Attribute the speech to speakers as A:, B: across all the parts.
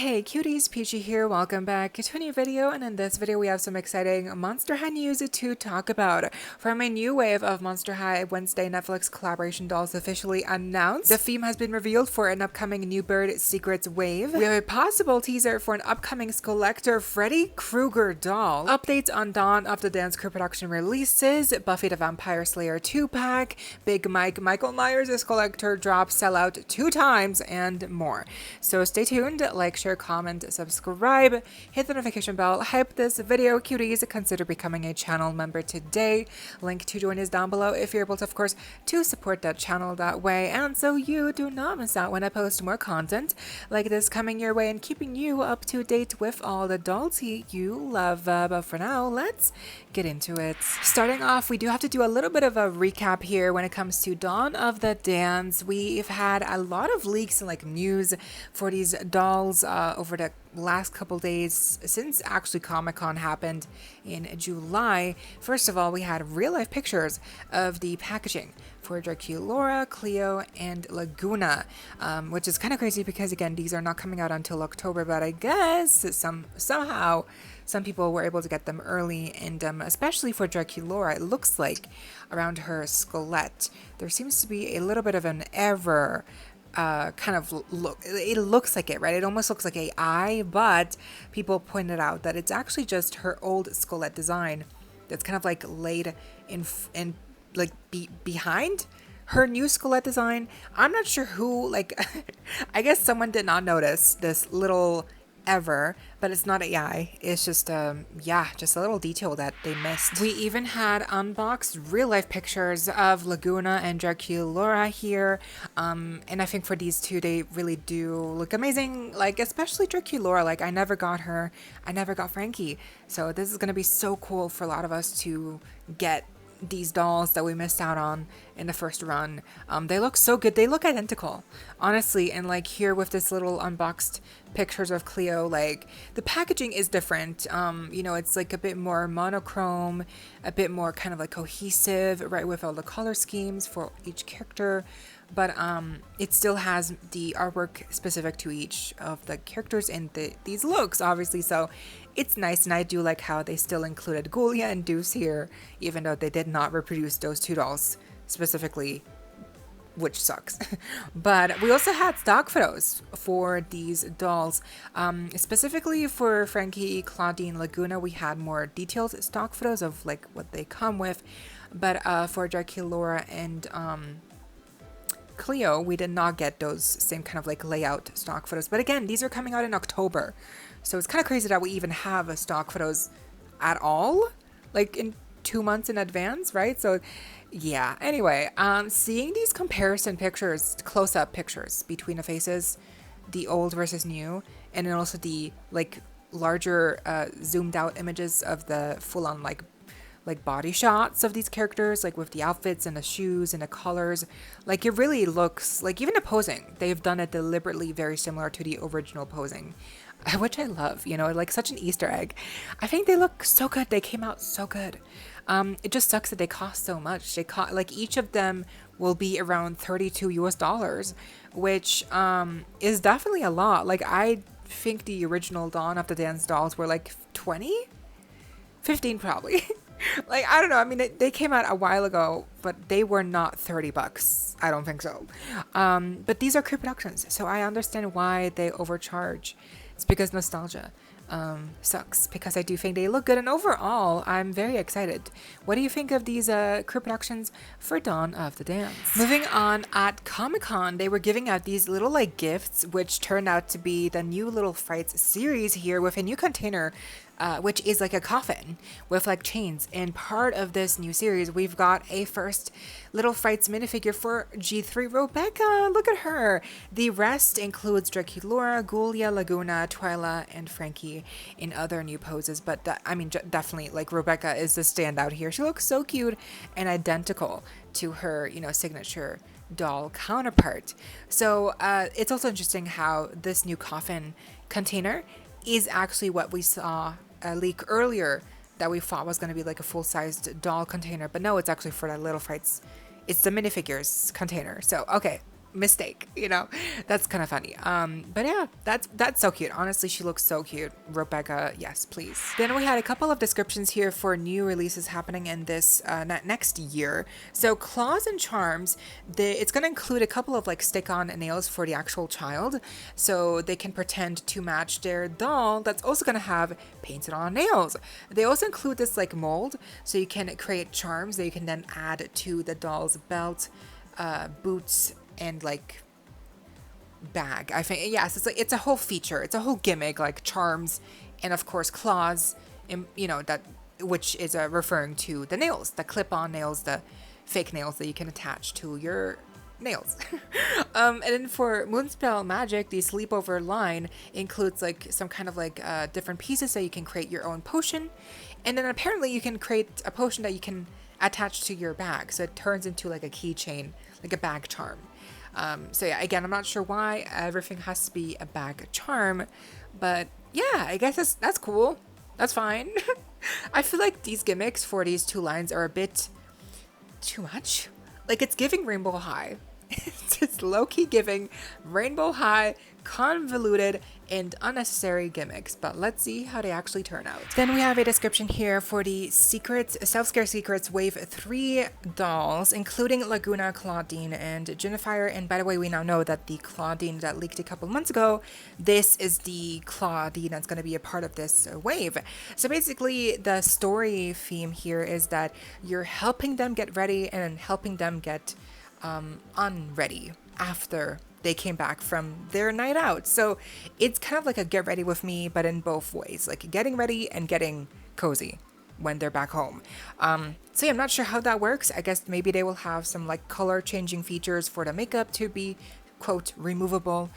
A: Hey cuties, PeachY here, welcome back to a new video, and in this video we have some exciting Monster High news to talk about. From a new wave of Monster High Wednesday Netflix collaboration dolls officially announced, the theme has been revealed for an upcoming New Bird Secrets wave. We have a possible teaser for an upcoming Skullector Freddy Krueger doll, updates on Dawn of the Dance crew production releases, Buffy the Vampire Slayer 2-pack, Big Mike Michael Myers Skullector drop sellout 2 times, and more. So stay tuned, like, share, comment, subscribe, hit the notification bell, hype this video, cuties. Consider becoming a channel member today. Link to join is down below if you're able to, of course, to support that channel that way, and so you do not miss out when I post more content like this coming your way and keeping you up to date with all the dolls you love. But for now, let's get into it. Starting off, we do have to do a little bit of a recap here when it comes to Dawn of the Dance. We've had a lot of leaks and news for these dolls over the last couple days since actually Comic-Con happened in July. First of all, we had real life pictures of the packaging for Laura, Cleo, and Laguna, which is kind of crazy because again, these are not coming out until October, but I guess somehow some people were able to get them early, and especially for Laura, it looks like around her skelette there seems to be a little bit of an error. Kind of look, it looks like it, right? It almost looks like a eye, but people pointed out that it's actually just her old skelette design that's kind of laid in behind her new skelette design. I'm not sure who, I guess someone did not notice this little ever, but it's not AI. It's just just a little detail that they missed. We even had unboxed real life pictures of Laguna and Laura here, and I think for these two they really do look amazing, especially Laura. I never got her, I never got Frankie, so this is gonna be so cool for a lot of us to get these dolls that we missed out on in the first run. They look so good. They look identical, honestly. And here with this little unboxed pictures of Cleo, the packaging is different. It's a bit more monochrome, a bit more kind of cohesive, right, with all the color schemes for each character. But it still has the artwork specific to each of the characters and these looks, obviously. So it's nice, and I do like how they still included Ghoulia and Deuce here, even though they did not reproduce those two dolls specifically, which sucks. But we also had stock photos for these dolls. Specifically for Frankie, Claudine, Laguna, we had more detailed stock photos of what they come with. But for Laura and Cleo, we did not get those same kind of layout stock photos. But again, these are coming out in October, so it's kind of crazy that we even have stock photos at all, in 2 months in advance, right? So yeah, anyway, seeing these comparison pictures, close-up pictures between the faces, the old versus new, and then also the larger zoomed out images of the full-on body shots of these characters, with the outfits and the shoes and the colors, it really looks even the posing, they've done it deliberately very similar to the original posing, which I love, such an Easter egg. I think they look so good. They came out so good. It just sucks that they cost so much. They cost, each of them will be around $32 US, which is definitely a lot. I think the original Dawn of the Dance dolls were 20, 15 probably. I don't know. I mean, they came out a while ago, but they were not $30. I don't think so. But these are crew productions, so I understand why they overcharge. It's because nostalgia sucks, because I do think they look good, and overall I'm very excited. What do you think of these crew productions for Dawn of the Dance? Moving on, at Comic-Con they were giving out these little gifts, which turned out to be the new little Frights series here with a new container, which is a coffin with chains. And part of this new series, we've got a first little Frights minifigure for G3 Rebecca. Look at her. The rest includes Laura, Ghoulia, Laguna, Twyla, and Frankie in other new poses. But definitely Rebecca is the standout here. She looks so cute and identical to her, signature doll counterpart. So it's also interesting how this new coffin container is actually what we saw a leak earlier that we thought was going to be a full-sized doll container, but no, it's actually for that little Frights. It's the minifigures container. So okay, mistake, you know. That's kind of funny. But yeah, that's so cute. Honestly, she looks so cute. Rebecca, yes, please. Then we had a couple of descriptions here for new releases happening in this next year. So Claws and Charms, it's going to include a couple of like stick-on nails for the actual child, so they can pretend to match their doll that's also going to have painted on nails. They also include this like mold, so you can create charms that you can then add to the doll's belt, boots, and like bag. I think yes, it's a whole feature. It's a whole gimmick, like charms, and of course claws, and you know that, which is referring to the nails, the clip-on nails, the fake nails that you can attach to your nails. And then for Moonspell Magic, the sleepover line includes like some kind of like different pieces that you can create your own potion, and then apparently you can create a potion that you can attach to your bag, so it turns into like a keychain, like a bag charm. So yeah, again, I'm not sure why everything has to be a bag charm, but yeah, I guess that's cool. That's fine. I feel like these gimmicks for these two lines are a bit too much. Like, it's giving Rainbow High. It's just low-key giving Rainbow High, convoluted and unnecessary gimmicks, but let's see how they actually turn out. Then we have a description here for the Secrets, Self-Scare Secrets Wave 3 dolls, including Laguna, Claudine, and Jennifer. And by the way, we now know that the Claudine that leaked a couple months ago, this is the Claudine that's going to be a part of this wave. So basically, the story theme here is that you're helping them get ready and helping them get unready after they came back from their night out. So it's kind of like a get ready with me, but in both ways, like getting ready and getting cozy when they're back home. So yeah, I'm not sure how that works. I guess maybe they will have some like color changing features for the makeup to be, quote, removable.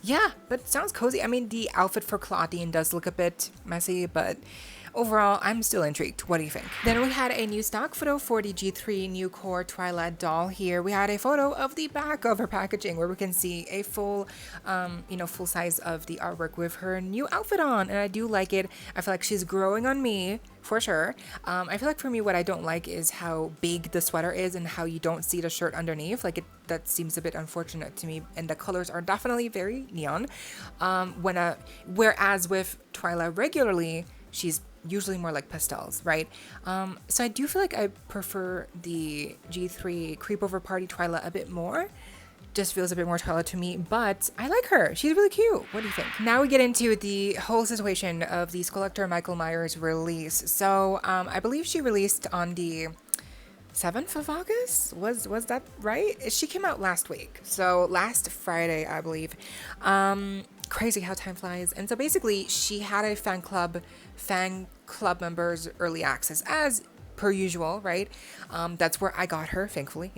A: Yeah, but it sounds cozy. I mean, the outfit for Claudine does look a bit messy, but overall, I'm still intrigued. What do you think? Then we had a new stock photo for the G3 New Core Twyla doll here. We had a photo of the back of her packaging where we can see a full, full size of the artwork with her new outfit on. And I do like it. I feel like she's growing on me for sure. I feel like for me, what I don't like is how big the sweater is and how you don't see the shirt underneath. Like that seems a bit unfortunate to me. And the colors are definitely very neon. Whereas with Twyla regularly, she's usually more like pastels, right? So I do feel like I prefer the G3 Creepover Party Twyla a bit more. Just feels a bit more Twyla to me, but I like her. She's really cute. What do you think? Now we get into the whole situation of the Skullector Michael Myers release. So I believe she released on the 7th of August? Was that right? She came out last week. So last Friday, I believe. Crazy how time flies. And so basically she had a fan club members early access as per usual, right? That's where I got her, thankfully,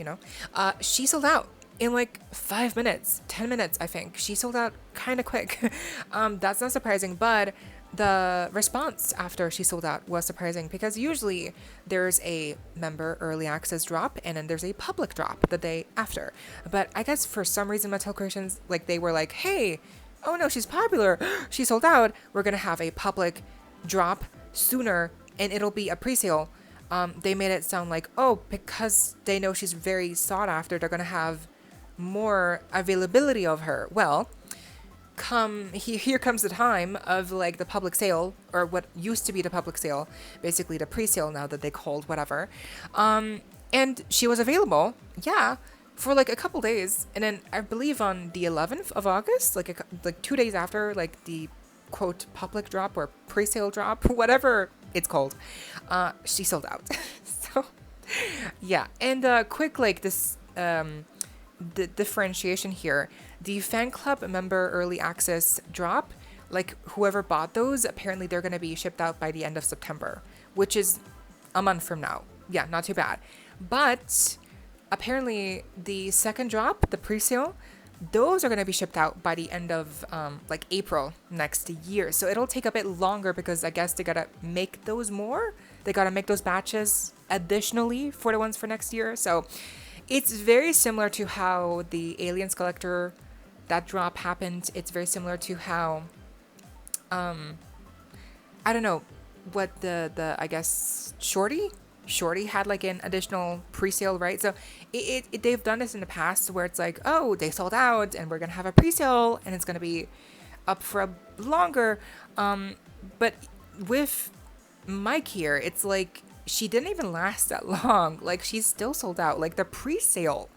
A: she sold out in like 5 minutes, 10 minutes, I think. She sold out kind of quick. That's not surprising, but the response after she sold out was surprising because usually there's a member early access drop and then there's a public drop the day after. But I guess for some reason Mattel Creations, like they were like, hey, oh no, she's popular, she sold out, we're gonna have a public drop sooner and it'll be a pre-sale. They made it sound like, oh, because they know she's very sought after, they're gonna have more availability of her. Well, here comes the time of like the public sale, or what used to be the public sale, basically the pre-sale now that they called whatever. And she was available, for like a couple days, and then I believe on the 11th of August, like 2 days after like the quote public drop or pre-sale drop, whatever it's called, she sold out. So yeah, and quick like this the differentiation here, the fan club member early access drop, like whoever bought those, apparently they're going to be shipped out by the end of September, which is a month from now. Yeah, not too bad. But apparently the second drop, the pre-sale, those are going to be shipped out by the end of like April next year. So it'll take a bit longer because I guess they got to make those more. They got to make those batches additionally for the ones for next year. So it's very similar to how the Alien Skullector, that drop happened. It's very similar to how, I don't know, what the I guess, Shorty Shorty had like an additional pre-sale, right? So they've done this in the past where it's like, oh, they sold out and we're gonna have a pre-sale and it's gonna be up for a longer. But with Mike here, it's like she didn't even last that long. Like she's still sold out. Like the pre-sale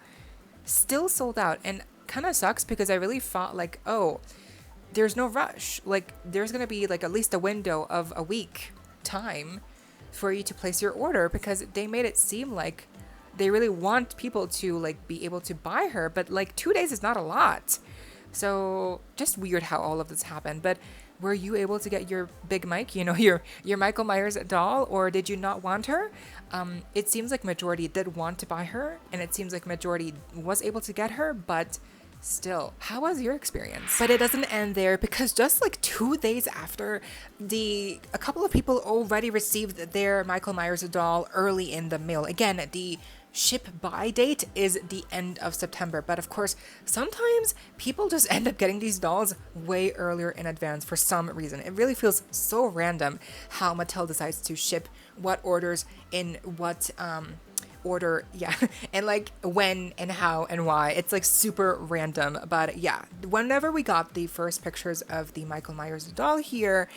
A: still sold out, and kind of sucks because I really thought like, oh, there's no rush. Like there's gonna be like at least a window of a week time for you to place your order, because they made it seem like they really want people to like be able to buy her, but like 2 days is not a lot. So just weird how all of this happened. But were you able to get your big Mike, you know, your Michael Myers doll, or did you not want her? It seems like majority did want to buy her, and it seems like majority was able to get her, but still, how was your experience? But it doesn't end there, because just like 2 days after, a couple of people already received their Michael Myers doll early in the mail. Again, the ship by date is the end of September, but of course sometimes people just end up getting these dolls way earlier in advance for some reason. It really feels so random how Mattel decides to ship what orders in what order, yeah, and like when and how and why. It's like super random. But yeah, whenever we got the first pictures of the Michael Myers doll here,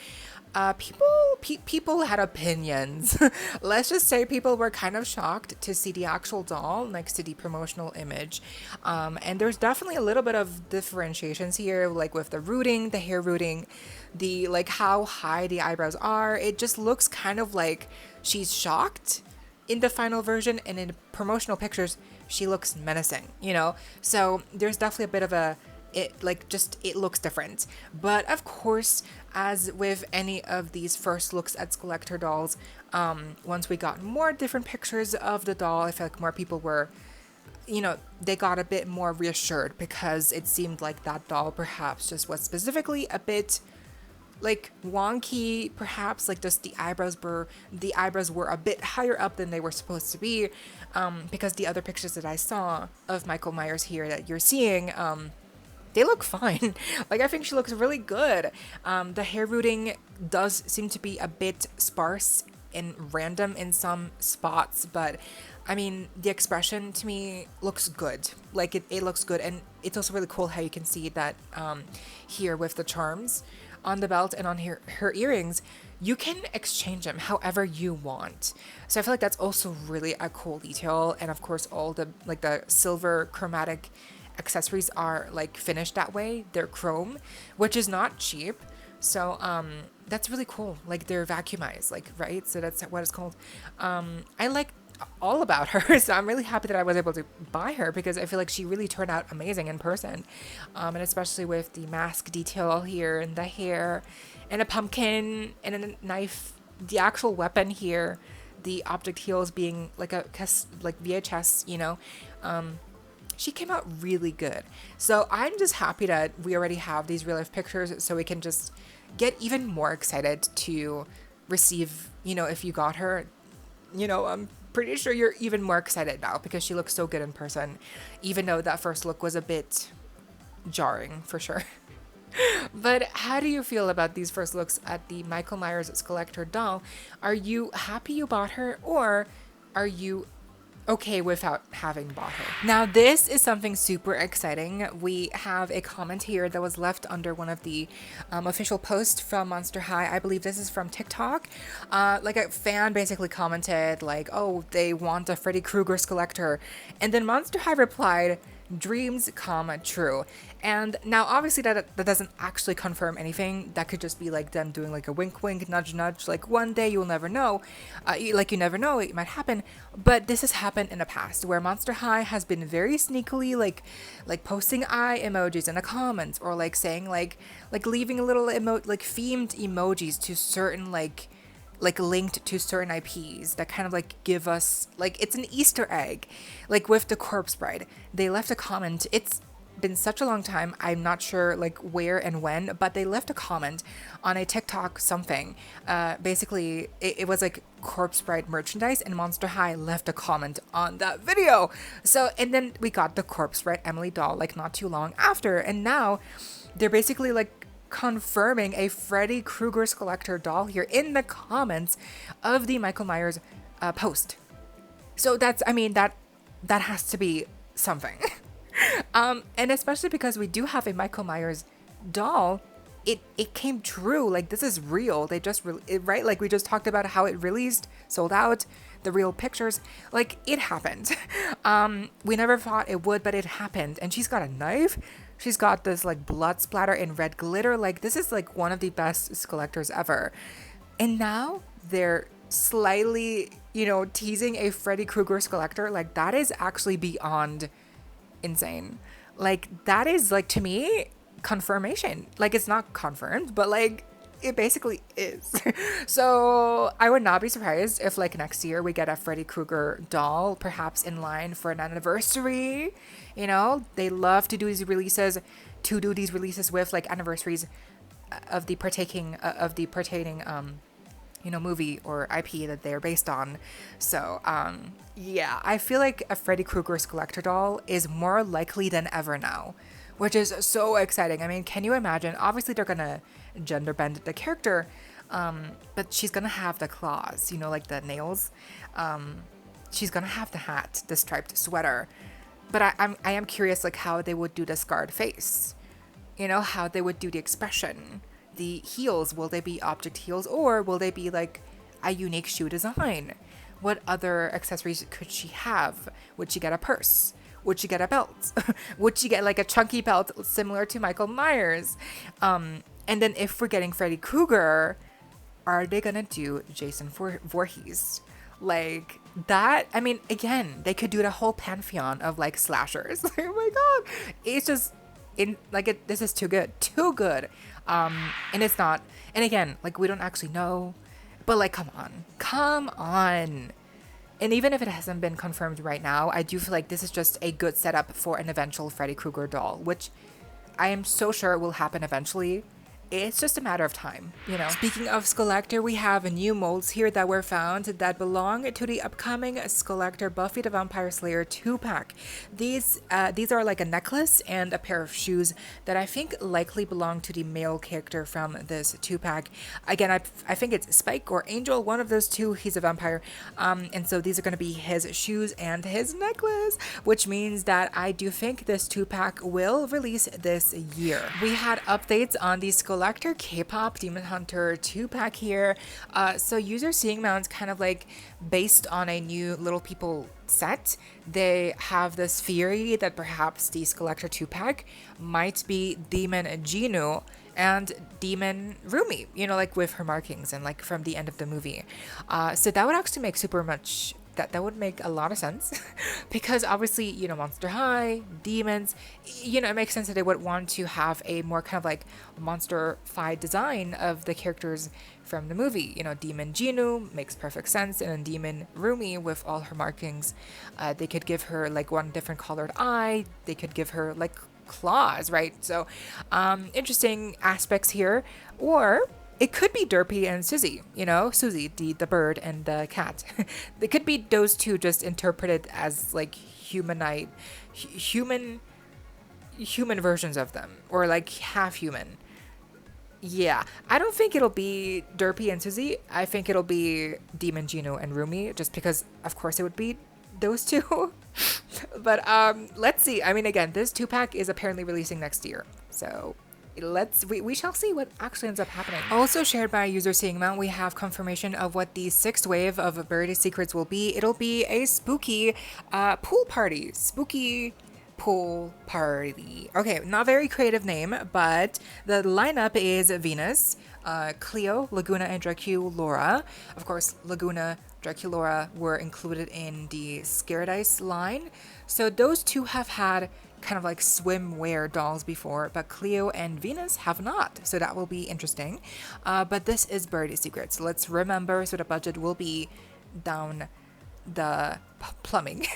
A: people had opinions. Let's just say people were kind of shocked to see the actual doll next to the promotional image. And there's definitely a little bit of differentiations here, like with the rooting, the hair rooting, the like how high the eyebrows are. It just looks kind of like she's shocked in the final version, and in promotional pictures she looks menacing, you know? So there's definitely a bit of a, it looks different. But of course, as with any of these first looks at Skullector dolls, once we got more different pictures of the doll, I feel like more people were, you know, they got a bit more reassured, because it seemed like that doll perhaps just was specifically a bit like wonky, perhaps like just the eyebrows were a bit higher up than they were supposed to be, because the other pictures that I saw of Michael Myers here that you're seeing, they look fine. Like I think she looks really good. The hair rooting does seem to be a bit sparse and random in some spots, but I mean, the expression to me looks good. Like it looks good, and it's also really cool how you can see that here with the charms on the belt and on her earrings, you can exchange them however you want. So I feel like that's also really a cool detail. And of course, all the like the silver chromatic accessories are like finished that way. They're chrome, which is not cheap. So that's really cool. Like they're vacuumized, like, right? So that's what it's called. I like all about her, so I'm really happy that I was able to buy her, because I feel like she really turned out amazing in person, and especially with the mask detail here and the hair and a pumpkin and a knife, the actual weapon here, the object heels being like a like VHS, you know. She came out really good. So I'm just happy that we already have these real life pictures, so we can just get even more excited to receive, you know, if you got her, you know, I'm pretty sure you're even more excited now, because she looks so good in person, even though that first look was a bit jarring for sure. But how do you feel about these first looks at the Michael Myers Skullector doll? Are you happy you bought her, or are you okay without having bought her? Now, this is something super exciting. We have a comment here that was left under one of the official posts from Monster High. I believe this is from TikTok. Like a fan basically commented like, oh, they want a Freddy Krueger Skullector. And then Monster High replied, dreams come true. And now obviously that doesn't actually confirm anything. That could just be like them doing like a wink wink, nudge nudge, like one day you'll never know, like you never know, it might happen. But this has happened in the past where Monster High has been very sneakily like posting eye emojis in the comments, or like saying like leaving a little like themed emojis to certain like linked to certain IPs that kind of like give us like, it's an Easter egg. Like with the Corpse Bride, they left a comment. It's been such a long time, I'm not sure like where and when, but they left a comment on a TikTok something. Basically it was like Corpse Bride merchandise, and Monster High left a comment on that video. So, and then we got the Corpse Bride Emily doll like not too long after, and now they're basically like confirming a Freddy Krueger Skullector doll here in the comments of the Michael Myers post. So that's, I mean, that has to be something. And especially because we do have a Michael Myers doll, it came true. Like, this is real. They just right, like we just talked about how it released, sold out, the real pictures, like it happened. We never thought it would, but it happened. And she's got a knife. She's got this like blood splatter and red glitter. Like, this is like one of the best Skullectors ever. And now they're slightly, teasing a Freddy Krueger Skullector. Like, that is actually beyond insane. Like, that is, like, to me, confirmation. Like, it's not confirmed, but like it basically is. So I would not be surprised if like next year we get a Freddy Krueger doll, perhaps in line for an anniversary. They love to do these releases, with like anniversaries of the pertaining movie or IP that they're based on. So yeah, I feel like a Freddy Krueger Skullector doll is more likely than ever now, which is so exciting. I mean, can you imagine? Obviously, they're gonna gender bend the character, but she's gonna have the claws, like the nails. She's gonna have the hat, the striped sweater. But I am curious, like, how they would do the scarred face. How they would do the expression. The heels, will they be object heels, or will they be like a unique shoe design? What other accessories could she have? Would she get a purse? Would she get a belt? Would she get like a chunky belt similar to Michael Myers? And then if we're getting Freddy Krueger, are they gonna do Jason Voorhees? Like that? I mean, again, they could do the whole pantheon of like slashers. Oh my god, it's just this is too good, and it's not. And again, like we don't actually know, but like come on. And even if it hasn't been confirmed right now, I do feel like this is just a good setup for an eventual Freddy Krueger doll, which I am so sure will happen eventually. It's just a matter of time, Speaking of Skullector, we have new molds here that were found that belong to the upcoming Skullector Buffy the Vampire Slayer 2-pack. These are like a necklace and a pair of shoes that I think likely belong to the male character from this 2-pack. Again, I think it's Spike or Angel, one of those two. He's a vampire. And so these are going to be his shoes and his necklace, which means that I do think this 2-pack will release this year. We had updates on the Skullector K-pop Demon Hunter 2-pack here. So user seeing mounts kind of like based on a new Little People set. They have this theory that perhaps the Skullector 2-pack might be Demon Jinu and Demon Rumi, like with her markings and like from the end of the movie. So that would actually make that would make a lot of sense because obviously, Monster High, demons, it makes sense that they would want to have a more kind of like monster-fied design of the characters from the movie. Demon Jinu makes perfect sense, and then Demon Rumi with all her markings, they could give her like one different colored eye, they could give her like claws, right? So interesting aspects here. Or it could be Derpy and Susie, Susie, the bird and the cat. They could be those two just interpreted as like human versions of them, or like half human. Yeah, I don't think it'll be Derpy and Susie. I think it'll be Demon Jinu and Rumi, just because of course it would be those two. But let's see. I mean, again, this 2-pack is apparently releasing next year, so we shall see what actually ends up happening. Also shared by user seeing mount, we have confirmation of what the 6th wave of Buried Secrets will be. It'll be a spooky pool party. Spooky pool party. Okay, not very creative name, but the lineup is Venus, Cleo, Laguna, and Draculaura. Of course, Laguna, Draculaura were included in the Scaradise line. So those two have had kind of like swimwear dolls before, but Cleo and Venus have not. So that will be interesting. But this is Buried Secrets. So let's remember, so the budget will be down the plumbing.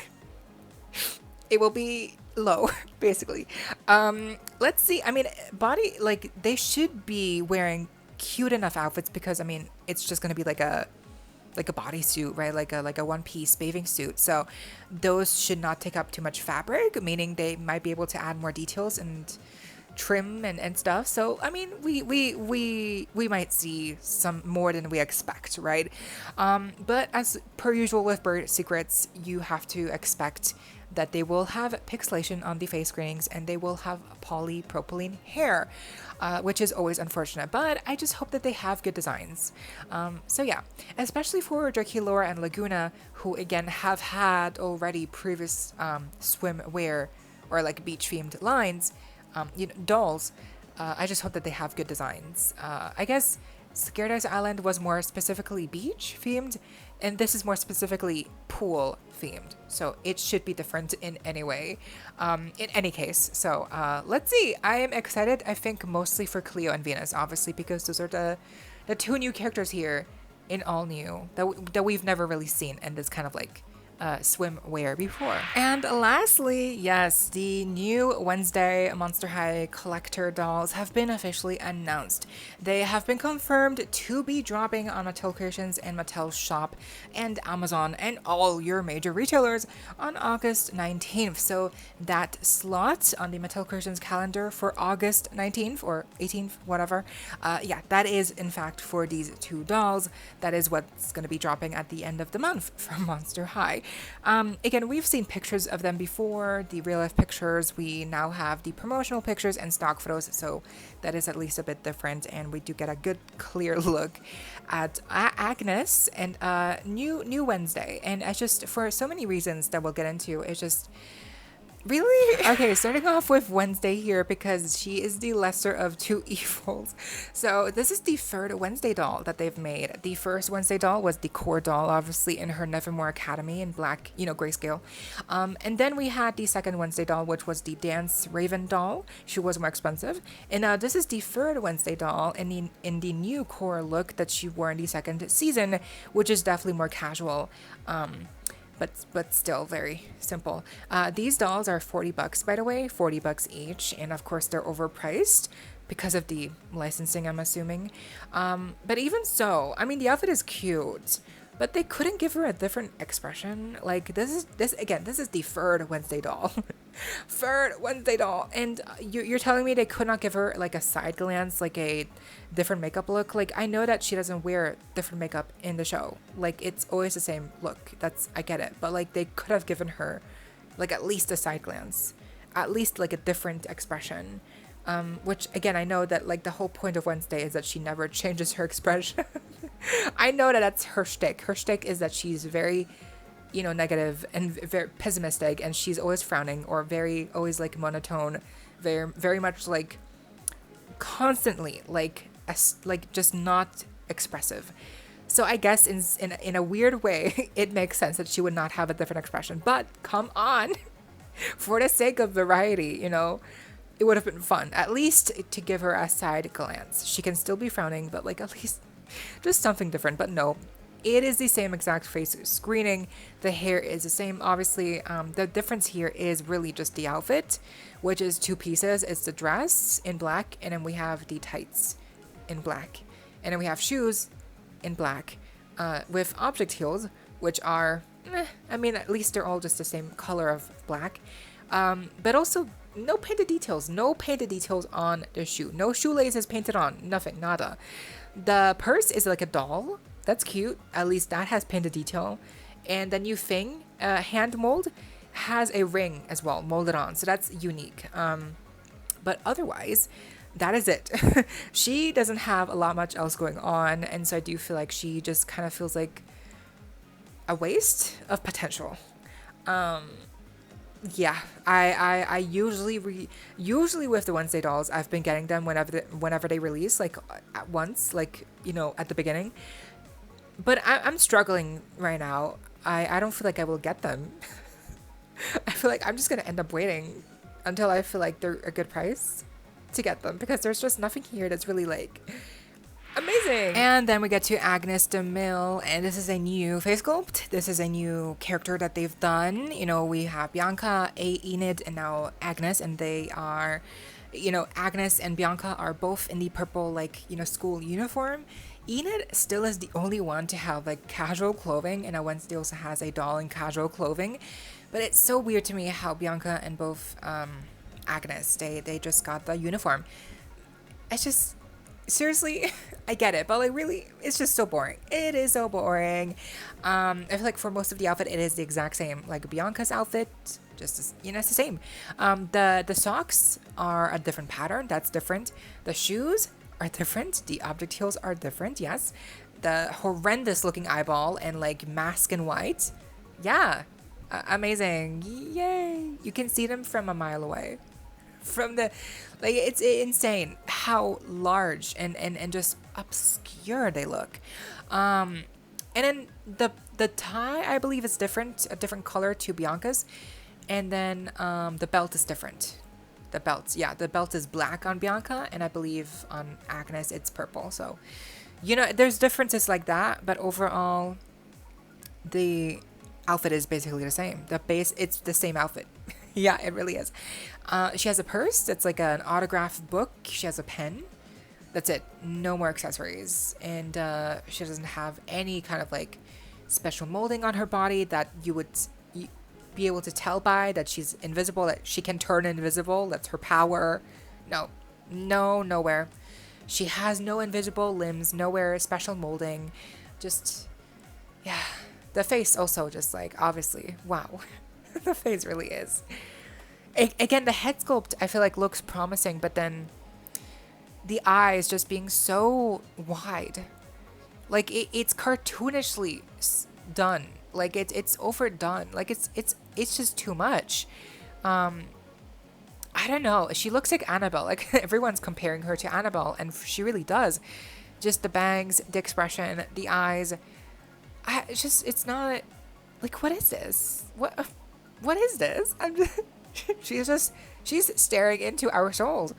A: It will be low, basically. Let's see. I mean, like they should be wearing cute enough outfits because I mean, it's just going to be like a bodysuit, right? Like a one-piece bathing suit. So those should not take up too much fabric, meaning they might be able to add more details and trim and stuff. So I mean, we might see some more than we expect, right? But as per usual with Bird Secrets, you have to expect that they will have pixelation on the face screenings and they will have polypropylene hair, which is always unfortunate. But I just hope that they have good designs. So yeah, especially for Draculaura and Laguna, who again have had already previous swimwear or like beach themed lines, dolls. I just hope that they have good designs. I guess Scared Eyes Island was more specifically beach themed, and this is more specifically pool themed. So it should be different in any way, in any case. So let's see. I am excited, I think, mostly for Cleo and Venus, obviously, because those are the two new characters here in all new that we've never really seen in this kind of like swimwear before. And lastly, yes, the new Wednesday Monster High collector dolls have been officially announced. They have been confirmed to be dropping on Mattel Creations and Mattel Shop and Amazon and all your major retailers on August 19th. So that slot on the Mattel Creations calendar for August 19th or 18th, whatever, yeah, that is in fact for these two dolls. That is what's going to be dropping at the end of the month from Monster High. Again, we've seen pictures of them before, the real life pictures. We now have the promotional pictures and stock photos, so that is at least a bit different, and we do get a good clear look at Agnes and new Wednesday. And it's just for so many reasons that we'll get into. It's just really okay, starting off with Wednesday here, because she is the lesser of two evils. So this is the third Wednesday doll that they've made. The first Wednesday doll was the core doll, obviously in her Nevermore Academy in black, grayscale. And then we had the second Wednesday doll, which was the Dance Raven doll. She was more expensive. And now this is the third Wednesday doll in the new core look that she wore in the second season, which is definitely more casual. But still very simple. These dolls are $40, by the way, $40 each, and of course they're overpriced because of the licensing, I'm assuming. But even so, I mean, the outfit is cute, but they couldn't give her a different expression. Like this is the third Wednesday doll. Third Wednesday doll, and you're telling me they could not give her like a side glance, like a different makeup look? Like, I know that she doesn't wear different makeup in the show, like it's always the same look, I get it, but like they could have given her like at least a side glance, at least like a different expression. Which again, I know that like the whole point of Wednesday is that she never changes her expression. I know that that's her shtick. Her shtick is that she's very negative and very pessimistic, and she's always frowning or always like monotone, very much like constantly like just not expressive. So I guess in a weird way it makes sense that she would not have a different expression, but come on, for the sake of variety, it would have been fun at least to give her a side glance. She can still be frowning, but like at least just something different. But no, it is the same exact face screening. The hair is the same, obviously. The difference here is really just the outfit, which is two pieces. It's the dress in black, and then we have the tights in black, and then we have shoes in black with object heels, which are I mean, at least they're all just the same color of black, but also no painted details on the shoe. No shoelaces painted on, nothing, nada. The purse is like a doll. That's cute. At least that has painted detail. And the new thing, hand mold, has a ring as well, molded on. So that's unique. But otherwise, that is it. She doesn't have a lot much else going on. And so I do feel like she just kind of feels like a waste of potential. Yeah, I usually with the Wednesday dolls, I've been getting them whenever they release, like at once, like at the beginning. But I'm struggling right now. I don't feel like I will get them. I feel like I'm just gonna end up waiting until I feel like they're a good price to get them, because there's just nothing here that's really like amazing. And then we get to Agnes de Mille, and this is a new face sculpt. This is a new character that they've done. We have Bianca, Enid, and now Agnes, and they are, Agnes and Bianca are both in the purple, like, school uniform. Enid still is the only one to have like casual clothing, and Wednesday also has a doll in casual clothing. But it's so weird to me how Bianca and both Agnes. They just got the uniform. It's just, seriously, I get it, but like really, it's just so boring. It is so boring. I feel like for most of the outfit, it is the exact same. Like Bianca's outfit, just as, it's the same. The socks are a different pattern. That's different. The shoes are different. The object heels are different. Yes. The horrendous looking eyeball and like mask in white. Yeah. Amazing. Yay. You can see them from a mile away. From the, like, it's insane how large and just obscure they look. And then the tie, I believe, is different, a different color to Bianca's. And then the belt is different. The belt is black on Bianca, and I believe on Agnes it's purple. So, there's differences like that, but overall, the outfit is basically the same. It's the same outfit. Yeah, it really is. She has a purse. It's like an autograph book. She has a pen. That's it. No more accessories. And she doesn't have any kind of like special molding on her body that you would be able to tell by that she's invisible, that she can turn invisible. That's her power. No, nowhere. She has no invisible limbs, nowhere special molding. Just, yeah. The face also just like, obviously, wow. The face really is. Again, the head sculpt I feel like looks promising, but then the eyes just being so wide. Like it's cartoonishly done. Like it's overdone. Like it's just too much. I don't know. She looks like Annabelle. Like everyone's comparing her to Annabelle, and she really does. Just the bangs, the expression, the eyes. It's not like, what is this? What is this? She's staring into our souls.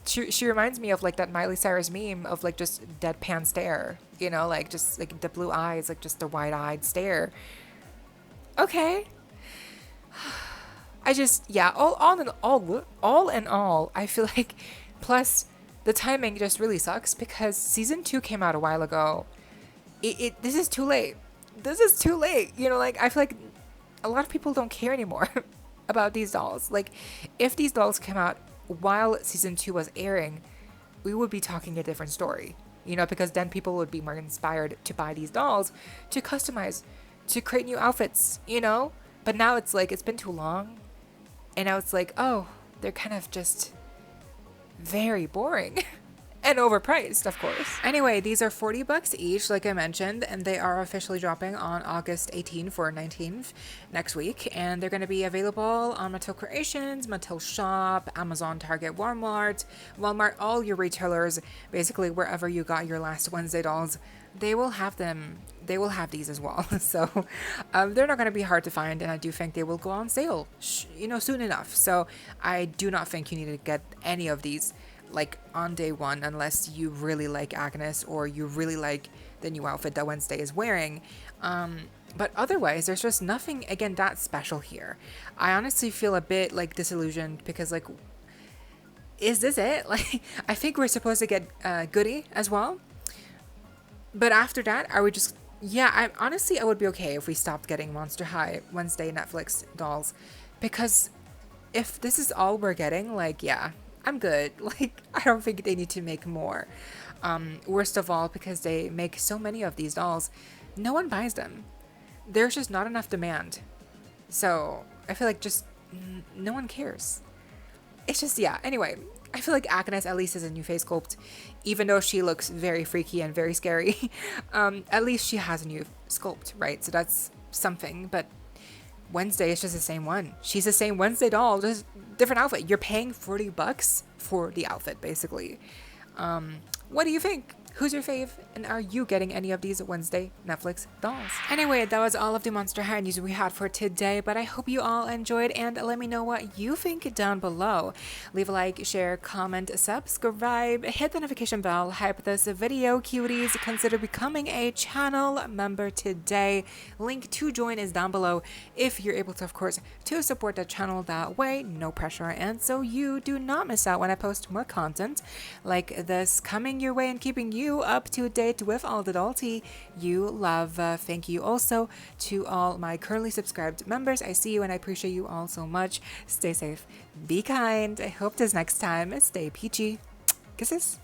A: She reminds me of like that Miley Cyrus meme of like just deadpan stare, like just like the blue eyes, like just the wide-eyed stare. Okay. All in all, I feel like, plus the timing just really sucks because season 2 came out a while ago. This is too late. Like I feel like a lot of people don't care anymore about these dolls. Like if these dolls came out while season 2 was airing, we would be talking a different story, because then people would be more inspired to buy these dolls, to customize, to create new outfits, but now it's like, it's been too long, and now it's like, oh, they're kind of just very boring. And overpriced, of course. Anyway, these are $40 each, like I mentioned, and they are officially dropping on August 18th or 19th next week. And they're going to be available on Mattel Creations, Mattel Shop, Amazon, Target, Walmart, all your retailers, basically wherever you got your last Wednesday dolls, they will have them. They will have these as well. So they're not going to be hard to find, and I do think they will go on sale, soon enough. So I do not think you need to get any of these like on day one, unless you really like Agnes or you really like the new outfit that Wednesday is wearing. But otherwise, there's just nothing, again, that special here. I honestly feel a bit like disillusioned because like, is this it? Like, I think we're supposed to get Goody as well. But after that, are we just, I would be okay if we stopped getting Monster High Wednesday Netflix dolls, because if this is all we're getting, like, I'm good. Like, I don't think they need to make more. Worst of all, because they make so many of these dolls, no one buys them. There's just not enough demand. So I feel like just no one cares. It's just, anyway, I feel like Agnes at least is a new face sculpt. Even though she looks very freaky and very scary, at least she has a new sculpt, right? So that's something. But Wednesday is just the same one. She's the same Wednesday doll, just different outfit. You're paying $40 for the outfit, basically. What do you think? Who's your fave? And are you getting any of these Wednesday Netflix dolls? Anyway, that was all of the Monster High news we had for today, but I hope you all enjoyed, and let me know what you think down below. Leave a like, share, comment, subscribe, hit the notification bell, hype this video, cuties. Consider becoming a channel member today. Link to join is down below if you're able to, of course, to support the channel that way. No pressure, and so you do not miss out when I post more content like this coming your way and keeping you you up to date with all the adulty you love. Thank you also to all my currently subscribed members. I see you and I appreciate you all so much. Stay safe, be kind. I hope this next time stay peachy. Kisses.